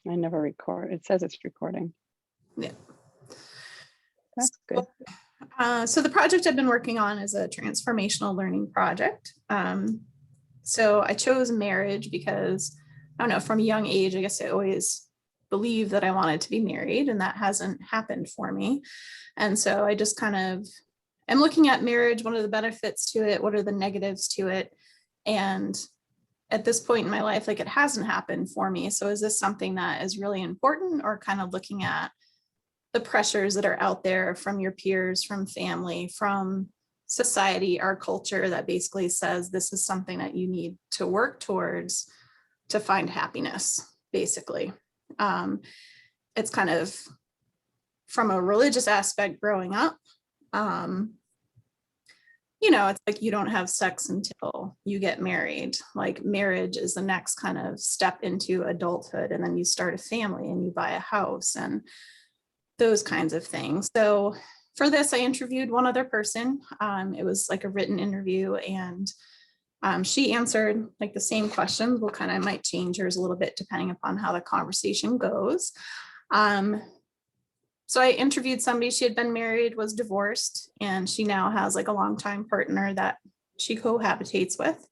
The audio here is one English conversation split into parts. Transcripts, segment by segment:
I never record. It says it's recording. Yeah. That's good. So the project I've been working on is a transformational learning project. So I chose marriage because, I don't know, from a young age, I guess I always believed that I wanted to be married, and that hasn't happened for me. And so I just kind of am looking at marriage. What are the benefits to it? What are the negatives to it? And at this point in my life, like, it hasn't happened for me. So is this something that is really important, or kind of looking at the pressures that are out there from your peers, from family, from society, our culture, that basically says this is something that you need to work towards to find happiness, basically. It's kind of from a religious aspect growing up. It's like you don't have sex until you get married. Like, marriage is the next kind of step into adulthood, and then you start a family and you buy a house and those kinds of things. So for this, I interviewed one other person. It was like a written interview, and she answered like the same questions. Well, kind of might change hers a little bit depending upon how the conversation goes. So I interviewed somebody. She had been married, was divorced, and she now has like a longtime partner that she cohabitates with.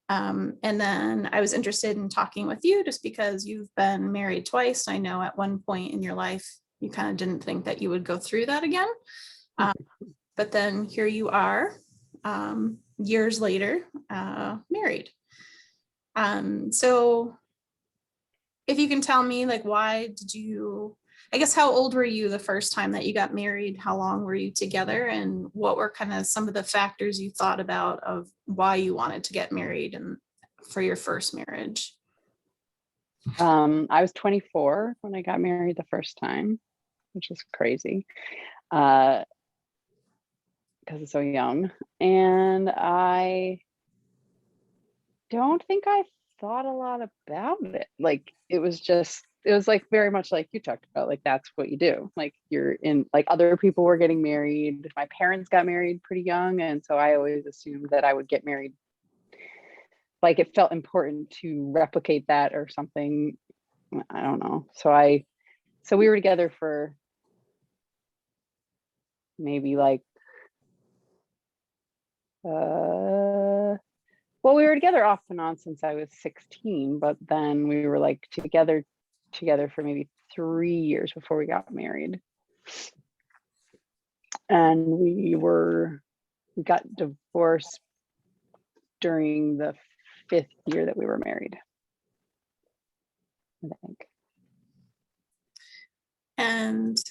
And then I was interested in talking with you just because you've been married twice. I know at one point in your life, you kind of didn't think that you would go through that again. But then here you are, years later, married. So if you can tell me, like, I guess, how old were you the first time that you got married? How long were you together? And what were kind of some of the factors you thought about of why you wanted to get married and for your first marriage? I was 24 when I got married the first time, which is crazy because it's so young. And I don't think I thought a lot about it. Like, it was like very much like you talked about, like, that's what you do. Like, you're in, like, other people were getting married. My parents got married pretty young. And so I always assumed that I would get married. Like, it felt important to replicate that or something. I don't know. So we were together for maybe like, well, we were together off and on since I was 16, but then we were like together for maybe 3 years before we got married. And we got divorced during the 5th year that we were married, I think. And is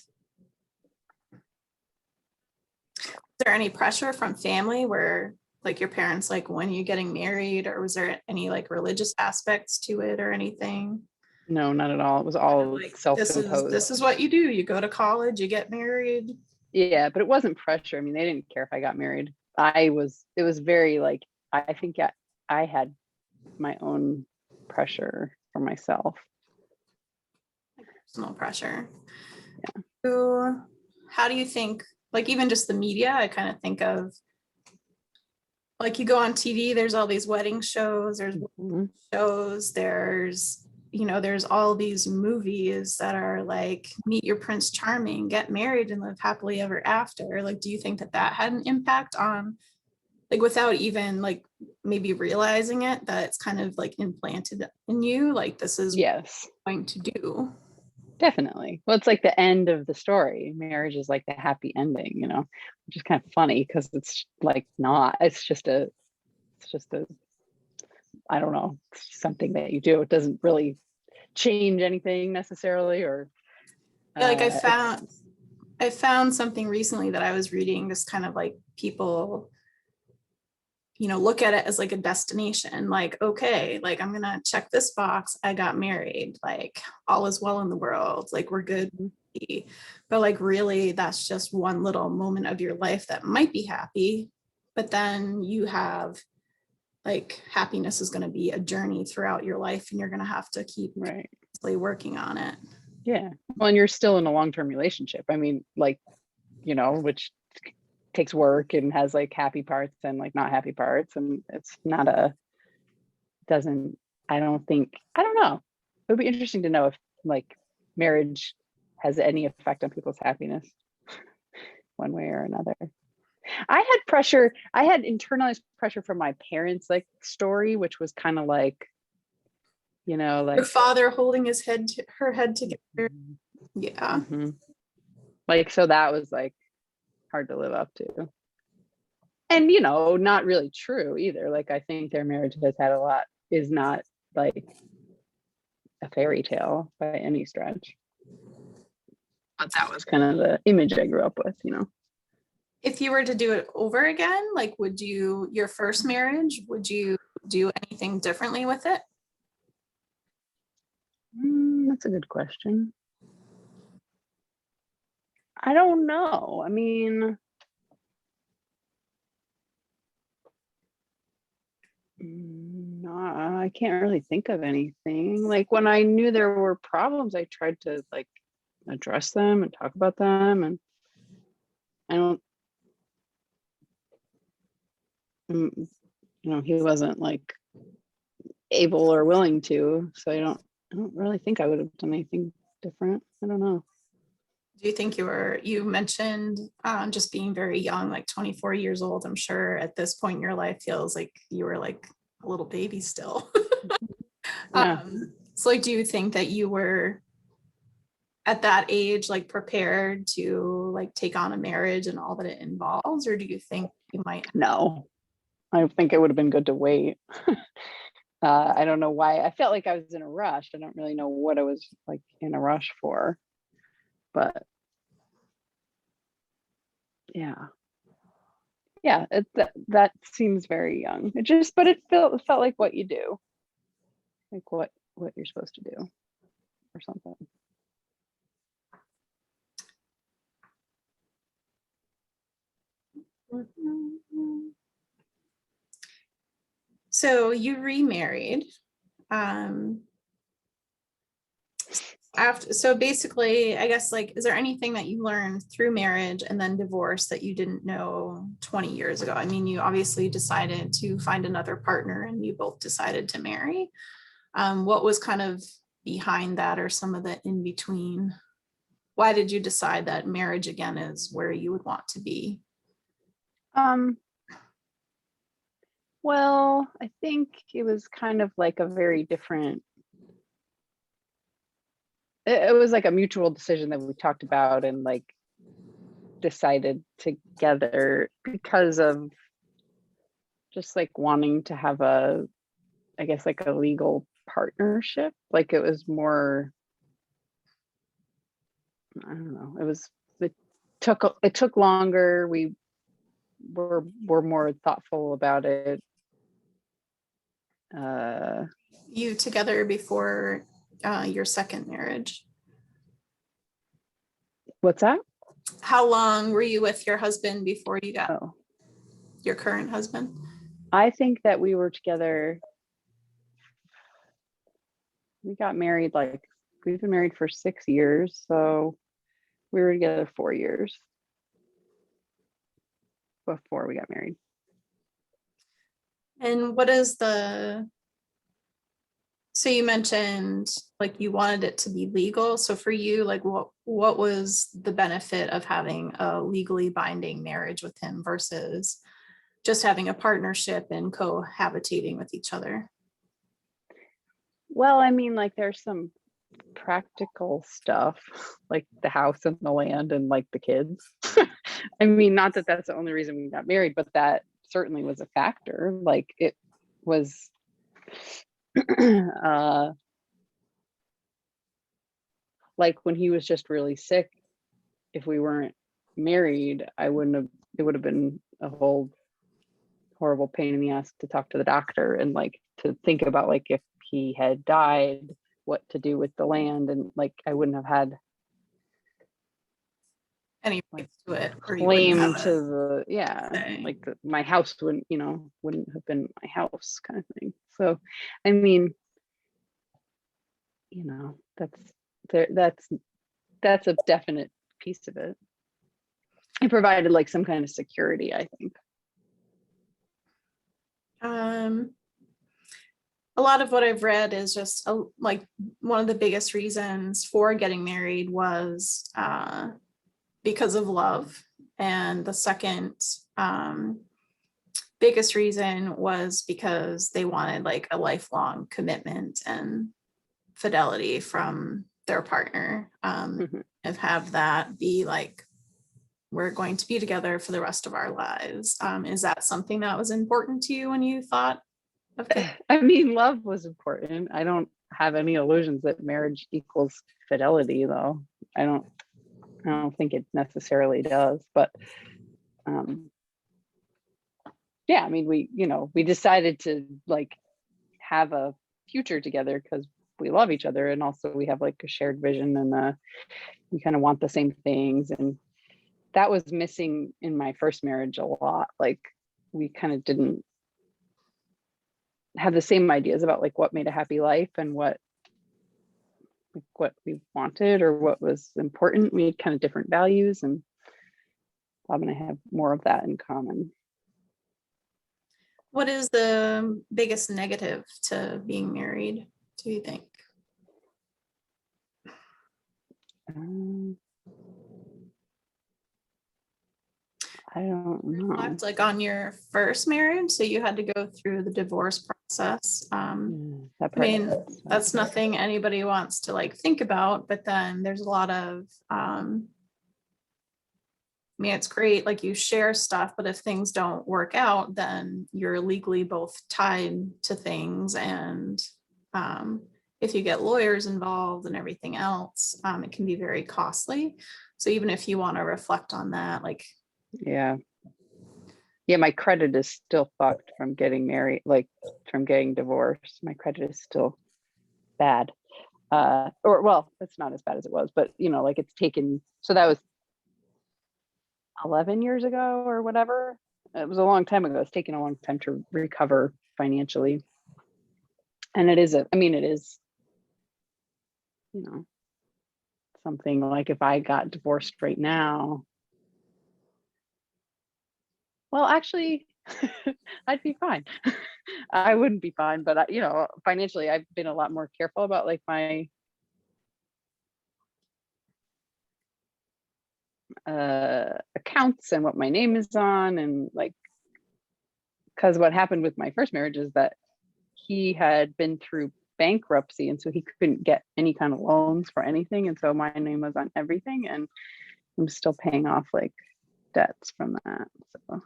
there any pressure from family where, like, your parents, like, when you're getting married, or was there any like religious aspects to it or anything? No, not at all. It was all Like, self-imposed. this is what you do. You go to college, you get married. Yeah, but it wasn't pressure. I mean, they didn't care if I got married. It was very like, I think I had my own pressure for myself. Personal pressure. Yeah. So how do you think, like, even just the media, I kind of think of, like, you go on TV, there's all these wedding shows, there's shows, there's all these movies that are like, meet your Prince Charming, get married and live happily ever after. Like, do you think that had an impact on, like, without even like maybe realizing it, that it's kind of like implanted in you, like, this is yes, what I'm going to do? Definitely. Well, it's like the end of the story. Marriage is like the happy ending, which is kind of funny because it's like not. It's just a, I don't know, it's something that you do. It doesn't really change anything necessarily, or Like, I found something recently that I was reading, just kind of like people, look at it as like a destination, like, okay, like, I'm gonna check this box, I got married, like, all is well in the world, like, we're good. But like, really, that's just one little moment of your life that might be happy, but then you have, like, happiness is going to be a journey throughout your life, and you're going to have to keep working on it. Yeah. Well, and you're still in a long-term relationship. I mean, like, which takes work and has like happy parts and like not happy parts. And it's not I don't know. It would be interesting to know if like marriage has any effect on people's happiness one way or another. I had internalized pressure from my parents, like story, which was kind of like, Your like father holding her head together. Yeah. mhm. Like, so that was like hard to live up to. And, not really true either. Like, I think their marriage is not like a fairy tale by any stretch. But that was kind of the image I grew up with. If you were to do it over again, like your first marriage, would you do anything differently with it? That's a good question. I don't know. I mean, no, I can't really think of anything. Like when I knew there were problems, I tried to like address them and talk about them. And I don't, he wasn't like able or willing to. So I don't really think I would have done anything different. I don't know. Do you think you mentioned just being very young, like 24 years old? I'm sure at this point in your life feels like you were like a little baby still. Yeah. So like, do you think that you were at that age, like prepared to like take on a marriage and all that it involves? Or do you think you might? No, I think it would have been good to wait. I don't know why. I felt like I was in a rush. I don't really know what I was like in a rush for, but yeah, that seems very young. But it felt like what you do, like what you're supposed to do, or something. So you remarried. So basically, I guess, like, is there anything that you learned through marriage and then divorce that you didn't know 20 years ago? I mean, you obviously decided to find another partner and you both decided to marry. What was kind of behind that, or some of the in between? Why did you decide that marriage again is where you would want to be? Well, I think it was kind of like a very different, it was like a mutual decision that we talked about and like decided together because of just like wanting to have I guess like a legal partnership. Like it was more, I don't know, it took longer. We were more thoughtful about it. You together before your second marriage? What's that? How long were you with your husband before you got Oh, your current husband? I think that we were together. We got married, like we've been married for 6 years, so we were together 4 years before we got married. And so you mentioned like you wanted it to be legal. So for you, like what was the benefit of having a legally binding marriage with him versus just having a partnership and cohabitating with each other? Well, I mean, like there's some practical stuff, like the house and the land and like the kids. I mean, not that that's the only reason we got married, but that certainly was a factor. Like it was like when he was just really sick, if we weren't married, it would have been a whole horrible pain in the ass to talk to the doctor and like to think about like if he had died, what to do with the land, and like I wouldn't have had Any rights to it, or you wouldn't claim have to the say. like my house wouldn't have been my house kind of thing. So I mean, that's a definite piece of it. It provided like some kind of security, I think. a lot of what I've read is just like one of the biggest reasons for getting married was because of love. And the second biggest reason was because they wanted like a lifelong commitment and fidelity from their partner, and have that be like, we're going to be together for the rest of our lives. Is that something that was important to you when you thought of I mean, love was important. I don't have any illusions that marriage equals fidelity, though. I don't think it necessarily does, but yeah, I mean, we decided to like have a future together because we love each other, and also we have like a shared vision, and we kind of want the same things, and that was missing in my first marriage a lot. Like we kind of didn't have the same ideas about like what made a happy life and what we wanted or what was important. We had kind of different values, and Bob and I have more of that in common. What is the biggest negative to being married, do you think? I don't know. Like on your first marriage, so you had to go through the divorce process. I mean, that's nothing anybody wants to like think about, but then there's a lot of I mean, it's great, like you share stuff, but if things don't work out, then you're legally both tied to things. And if you get lawyers involved and everything else, it can be very costly. So even if you want to reflect on that, like, yeah, my credit is still fucked from getting married, like from getting divorced. My credit is still bad. Or well, it's not as bad as it was, but like it's taken, so that was 11 years ago or whatever. It was a long time ago. It's taken a long time to recover financially. And it is, something like if I got divorced right now, well, actually, I'd be fine. I wouldn't be fine, but financially, I've been a lot more careful about like my accounts and what my name is on, and like, because what happened with my first marriage is that he had been through bankruptcy, and so he couldn't get any kind of loans for anything, and so my name was on everything, and I'm still paying off like debts from that. So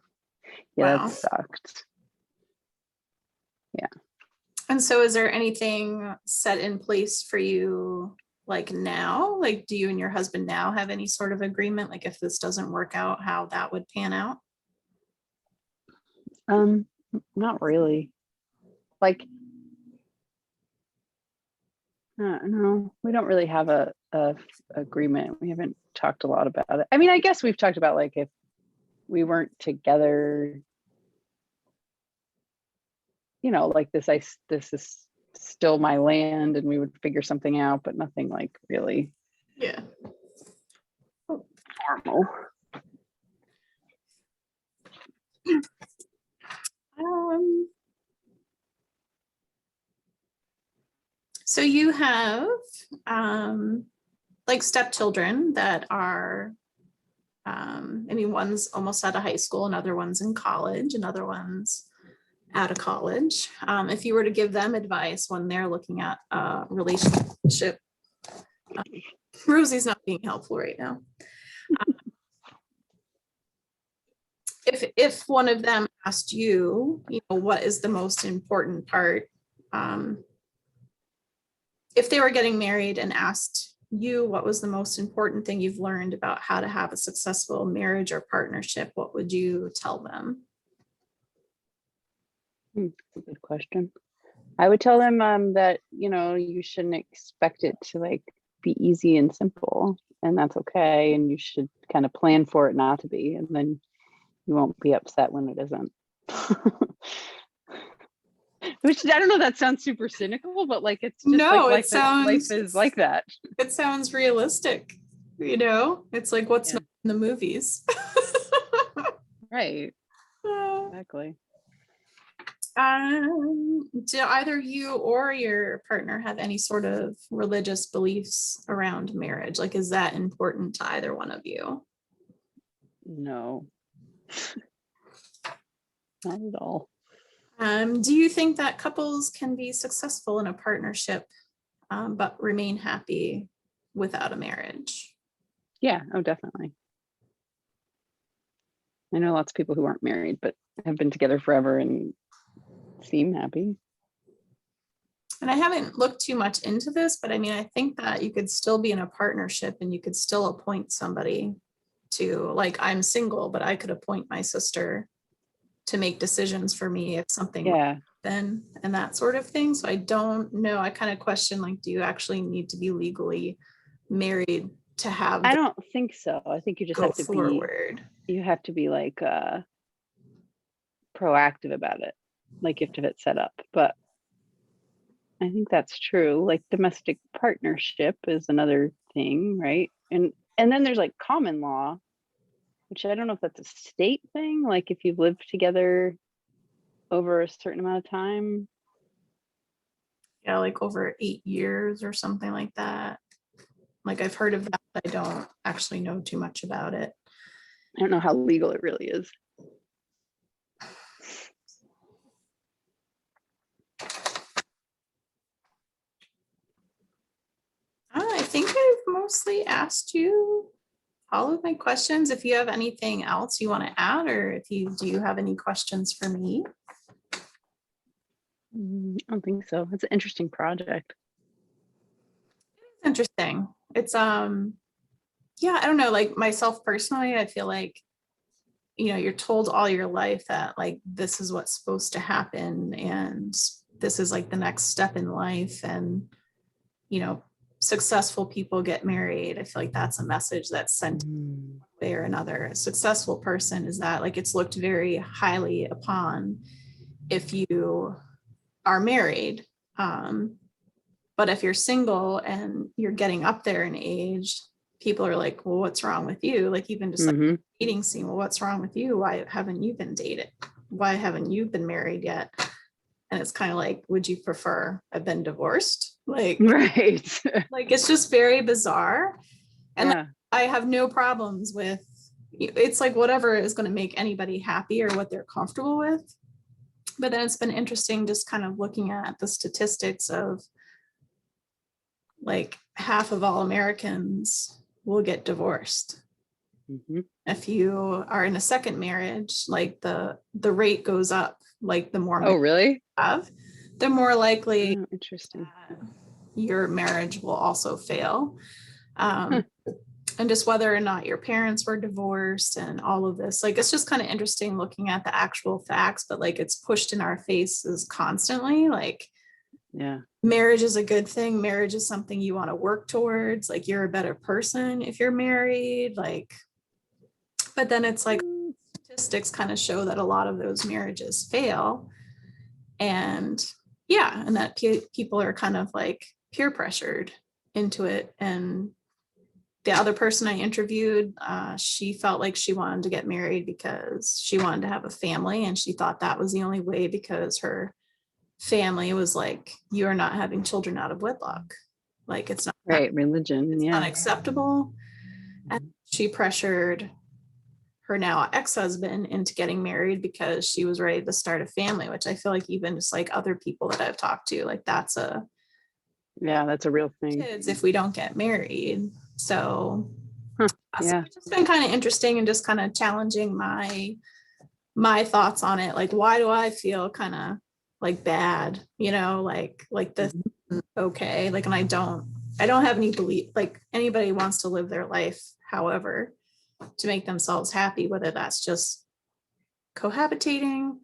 yeah, wow. that sucked. Yeah. And so is there anything set in place for you like now? Like, do you and your husband now have any sort of agreement? Like if this doesn't work out, how that would pan out? Not really. Like, no, we don't really have a agreement. We haven't talked a lot about it. I mean, I guess we've talked about like if we weren't together, like this is still my land, and we would figure something out, but nothing like really formal. So you have like stepchildren that are, I mean, one's almost out of high school, another one's in college, another one's out of college. If you were to give them advice when they're looking at a relationship, Rosie's not being helpful right now. If one of them asked you, what is the most important part? If they were getting married and asked you what was the most important thing you've learned about how to have a successful marriage or partnership, what would you tell them? Good question. I would tell them that you shouldn't expect it to like be easy and simple, and that's okay, and you should kind of plan for it not to be, and then you won't be upset when it isn't. Which I don't know, that sounds super cynical, but like it's just life is like that. It sounds realistic, it's like what's not in the movies. Right. Exactly. Do either you or your partner have any sort of religious beliefs around marriage? Like, is that important to either one of you? No, not at all. Do you think that couples can be successful in a partnership, but remain happy without a marriage? Yeah, oh, definitely. I know lots of people who aren't married, but have been together forever and seem happy. And I haven't looked too much into this, but I mean, I think that you could still be in a partnership and you could still appoint somebody to, like, I'm single, but I could appoint my sister to make decisions for me if something Yeah, then and that sort of thing. So I don't know. I kind of question, like, do you actually need to be legally married to have I don't think so. I think you just go have to be, forward? you have to be like proactive about it. Like you have to have it set up. But I think that's true. Like domestic partnership is another thing, right? And then there's like common law, which I don't know if that's a state thing. Like if you've lived together over a certain amount of time. Yeah, like over 8 years or something like that. Like I've heard of that, but I don't actually know too much about it. I don't know how legal it really is. I think I've mostly asked you all of my questions. If you have anything else you want to add, or if you do you have any questions for me? I don't think so. It's an interesting project. Interesting. It's yeah, I don't know, like myself personally, I feel like, you're told all your life that like this is what's supposed to happen and this is like the next step in life, and you know successful people get married. I feel like that's a message that's sent one way or another. A successful person is that like it's looked very highly upon if you are married. But if you're single and you're getting up there in age, people are like, well, what's wrong with you? Like even just like Mm-hmm. dating scene, well, what's wrong with you? Why haven't you been dated? Why haven't you been married yet? And it's kind of like, would you prefer I've been divorced? Right. Like it's just very bizarre. And like, Yeah. I have no problems with it's like whatever is going to make anybody happy or what they're comfortable with. But then it's been interesting just kind of looking at the statistics of like half of all Americans will get divorced. Mm-hmm. If you are in a second marriage, like the rate goes up. Like the more Oh, really? you have, the more likely Oh, interesting. your marriage will also fail. And just whether or not your parents were divorced and all of this, like it's just kind of interesting looking at the actual facts, but like it's pushed in our faces constantly. Like, Yeah. marriage is a good thing. Marriage is something you want to work towards. Like you're a better person if you're married. Like, but then it's like statistics kind of show that a lot of those marriages fail. And yeah, and that people are kind of like peer pressured into it. And the other person I interviewed, she felt like she wanted to get married because she wanted to have a family, and she thought that was the only way because her family was like, you are not having children out of wedlock. Like it's not Right. Religion. Yeah. unacceptable. And she pressured her now ex-husband into getting married because she was ready to start a family, which I feel like even just like other people that I've talked to, like that's Yeah. That's a real thing. kids if we don't get married. So Yeah. it's just been kind of interesting and just kind of challenging my thoughts on it. Like, why do I feel kind of like bad, like this okay. Like, and I don't have any belief, like anybody wants to live their life, however, to make themselves happy, whether that's just cohabitating,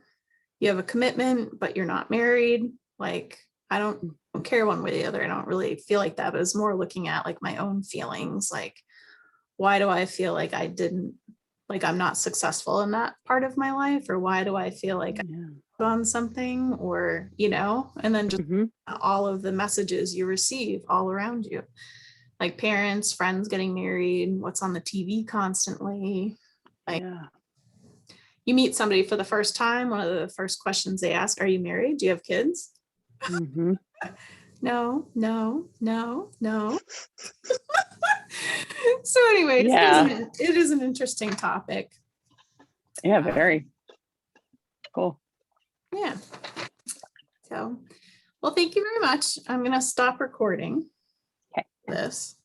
you have a commitment, but you're not married. Like, I don't care one way or the other. I don't really feel like that, but it's more looking at like my own feelings. Like, why do I feel like I'm not successful in that part of my life? Or why do I feel like on something, or and then just all of the messages you receive all around you, like parents, friends getting married, what's on the TV constantly, like you meet somebody for the first time, one of the first questions they ask, are you married? Do you have kids? Mhm. No, no, no, no. So anyways, Yeah. it is an interesting topic. Yeah, very cool. Yeah. So, well, thank you very much. I'm going to stop recording Okay. this.